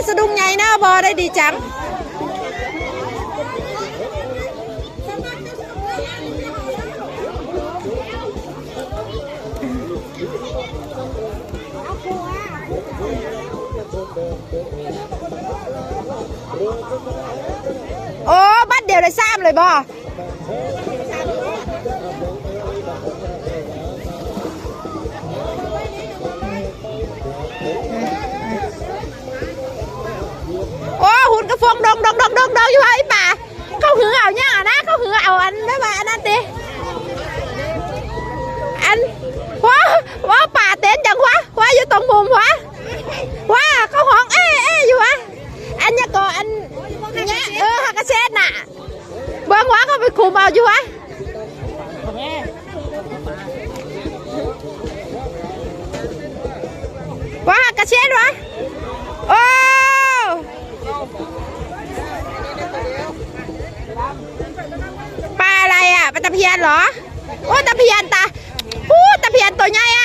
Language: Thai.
สะดุ้งใหญ่นะบอได้ดีจังโอ้บัดเดียวได้ซ้ำเลยบ่โอ้หุ่นกระฟงดงอยู่ไอ้ป่าเขาหือเอาเนี่ยนะเขาหือเอาอันไม่มาอันนั้นดิอันว่าป่าเต้นจังวะว่าอยู่ตรงมุมวะว่าเขาห้องเอ๊อยู่วะอันนี้ก็อันเนี่ยฮักกระเซ็นน่ะเบิ้งวะเขาไปคุมเอาอยู่วะว่าฮักกระเซ็นวะโอ้ปลาอะไรอ่ะปลาตะเพียนเหรอโอ้ตะเพียนตะเพียนตัวใหญ่อ่ะ